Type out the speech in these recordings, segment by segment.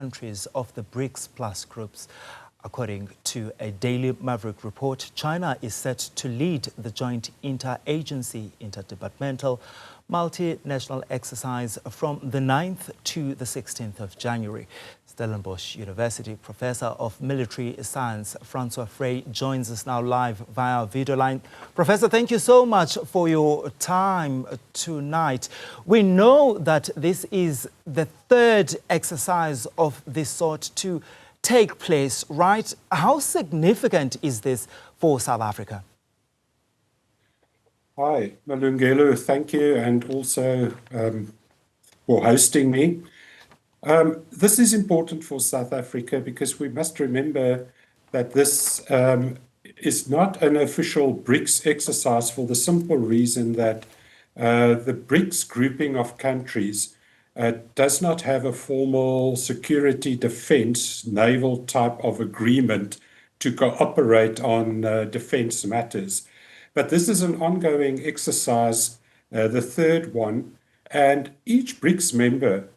countries of the BRICS-Plus groups. According to a Daily Maverick report, China is set to lead the joint inter-agency, inter-departmental, multinational exercise from the 9th to the 16th of January. Stellenbosch University Professor of Military Science, Francois Vreÿ, joins us now live via video line. Professor, thank you so much for your time tonight. We know that this is the third exercise of this sort to take place, right? How significant is this for South Africa? Hi, Malungelo, thank you, and also for hosting me. This is important for South Africa because we must remember that this is not an official BRICS exercise for the simple reason that the BRICS grouping of countries does not have a formal security defense naval type of agreement to cooperate on defense matters. But this is an ongoing exercise, the third one, and each BRICS member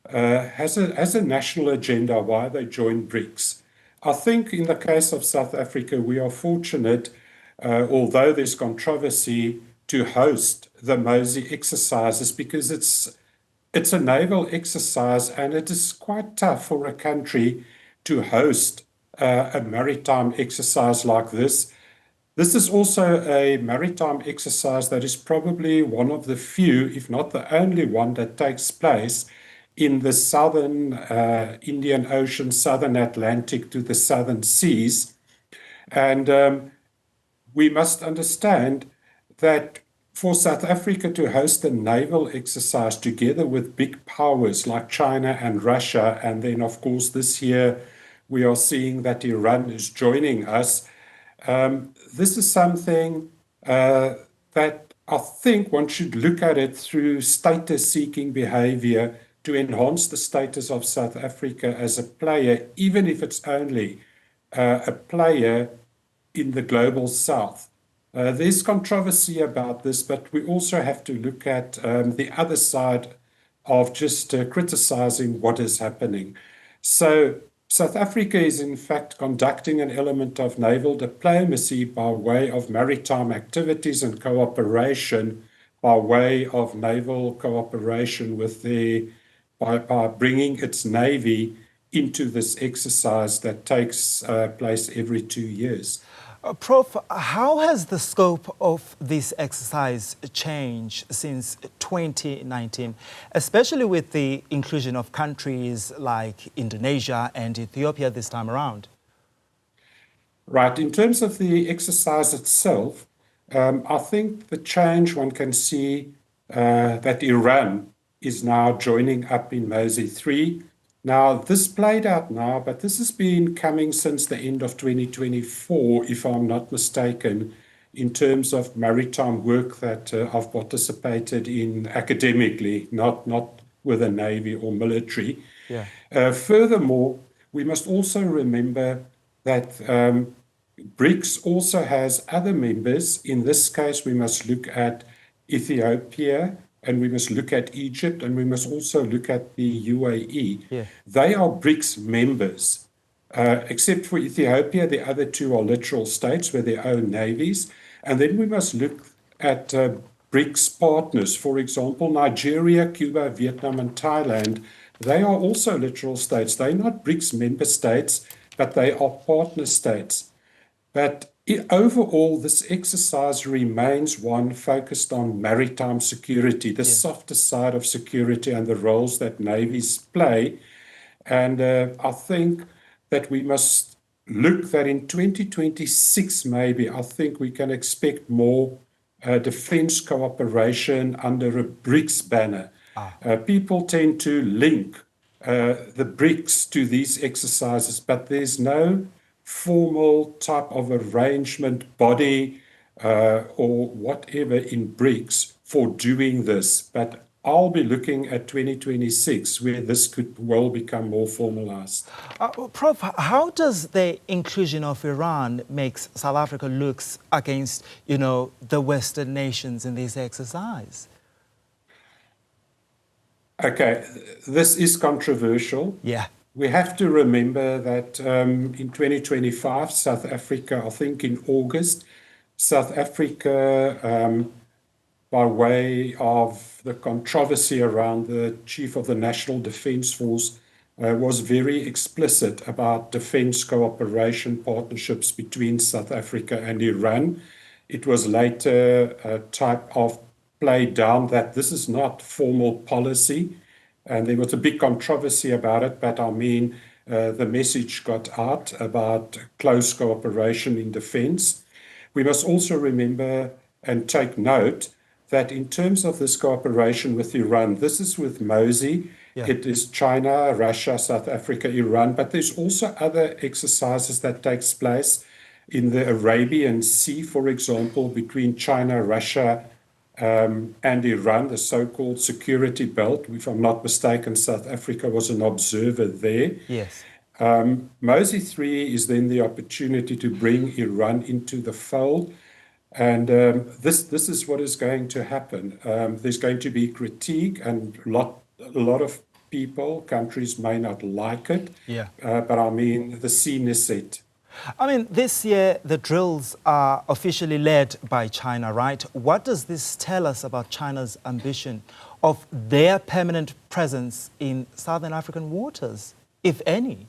has a national agenda why they join BRICS. I think in the case of South Africa, we are fortunate, although there's controversy, to host the MOSI exercises because it's a naval exercise and it is quite tough for a country to host a maritime exercise like this. This is also a maritime exercise that is probably one of the few, if not the only one, that takes place in the southern Indian Ocean, southern Atlantic to the southern seas. And we must understand that for South Africa to host a naval exercise together with big powers like China and Russia, and then of course this year we are seeing that Iran is joining us, this is something that I think one should look at it through status-seeking behavior to enhance the status of South Africa as a player, even if it's only a player in the global south. There's controversy about this, but we also have to look at the other side of just criticizing what is happening. So South Africa is in fact conducting an element of naval diplomacy by way of maritime activities and cooperation, by way of naval cooperation with by bringing its navy into this exercise that takes place every 2 years. Prof, how has the scope of this exercise changed since 2019, especially with the inclusion of countries like Indonesia and Ethiopia this time around? Right. In terms of the exercise itself, I think the change one can see that Iran is now joining up in MOSI 3. Now, this played out now, but this has been coming since the end of 2024, if I'm not mistaken, in terms of maritime work that I've participated in academically, not with the Navy or military. Yeah. Furthermore, we must also remember that BRICS also has other members. In this case, we must look at Ethiopia, and we must look at Egypt, and we must also look at the UAE. Yeah. They are BRICS members. Except for Ethiopia, the other two are littoral states with their own navies. And then we must look at BRICS partners. For example, Nigeria, Cuba, Vietnam, and Thailand. They are also littoral states. They're not BRICS member states, but they are partner states. But overall, this exercise remains one focused on maritime security, the softer side of security and the roles that navies play. And I think that we must look that in 2026, maybe, I think we can expect more defense cooperation under a BRICS banner. People tend to link the BRICS to these exercises, but there's no formal type of arrangement, body, or whatever in BRICS for doing this. But I'll be looking at 2026, where this could well become more formalized. Prof, how does the inclusion of Iran make South Africa look against, the Western nations in this exercise? Okay, this is controversial. Yeah. we have to remember that in 2025, South Africa, I think in August, South Africa, by way of the controversy around the chief of the National Defence Force, was very explicit about defence cooperation partnerships between South Africa and Iran. It was later a type of played down that this is not formal policy, and there was a big controversy about it, but I mean, the message got out about close cooperation in defence. We must also remember and take note that in terms of this cooperation with Iran, this is with MOSI. Yeah. It is China, Russia, South Africa, Iran, but there's also other exercises that takes place in the Arabian Sea, for example, between China, Russia, and Iran, the so-called security belt. If I'm not mistaken, South Africa was an observer there. Yes. MOSI 3 is then the opportunity to bring Iran into the fold. And this is what is going to happen. There's going to be critique, and a lot of people, countries may not like it. Yeah. But I mean, the scene is set. I mean, this year the drills are officially led by China, right? What does this tell us about China's ambition of their permanent presence in Southern African waters, if any?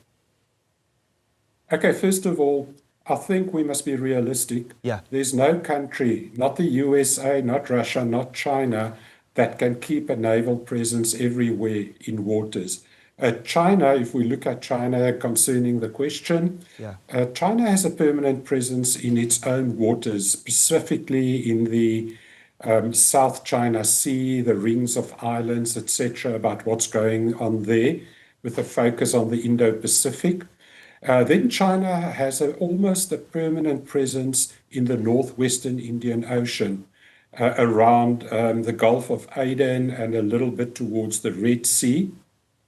Okay, first of all, I think we must be realistic. Yeah. There's no country, not the USA, not Russia, not China, that can keep a naval presence everywhere in waters. China, if we look at China concerning the question, Yeah. China has a permanent presence in its own waters, specifically in the South China Sea, the rings of islands, etc., about what's going on there, with a focus on the Indo-Pacific. Then China has almost a permanent presence in the northwestern Indian Ocean, around the Gulf of Aden and a little bit towards the Red Sea.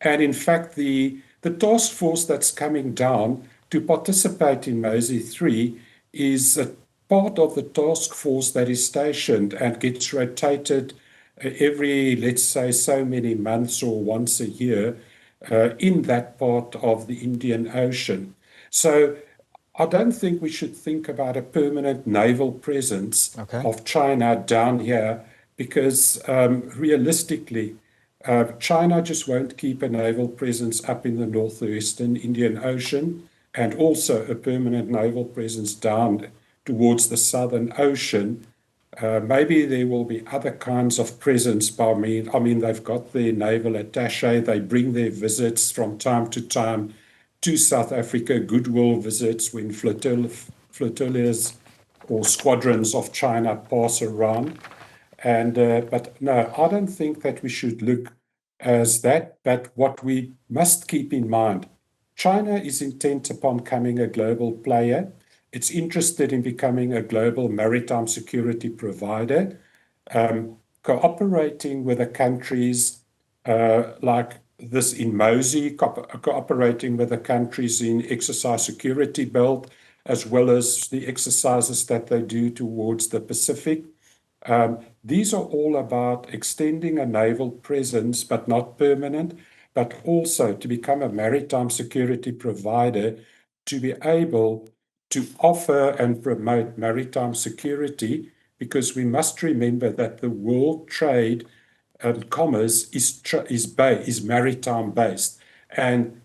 And in fact, the task force that's coming down to participate in MOSI 3 is a part of the task force that is stationed and gets rotated every, let's say, so many months or once a year in that part of the Indian Ocean. So I don't think we should think about a permanent naval presence of China down here, because realistically, China just won't keep a naval presence up in the northwestern Indian Ocean, and also a permanent naval presence down towards the Southern Ocean. Maybe there will be other kinds of presence. I mean, they've got their naval attaché. They bring their visits from time to time to South Africa, goodwill visits when flotillas or squadrons of China pass around. But no, I don't think that we should look as that. But what we must keep in mind, China is intent upon becoming a global player. It's interested in becoming a global maritime security provider, cooperating with the countries like this in MOSI, cooperating with the countries in exercise security belt, as well as the exercises that they do towards the Pacific. These are all about extending a naval presence, but not permanent, but also to become a maritime security provider, to be able to offer and promote maritime security, because we must remember that the world trade and commerce is maritime based. And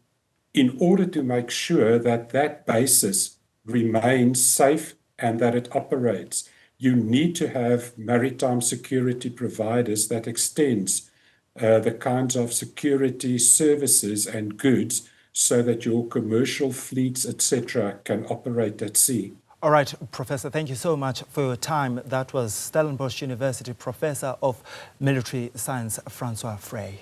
in order to make sure that that basis remains safe and that it operates, you need to have maritime security providers that extends the kinds of security services and goods so that your commercial fleets, etc., can operate at sea. All right, Professor, thank you so much for your time. That was Stellenbosch University Professor of Military Science, Francois Vreÿ.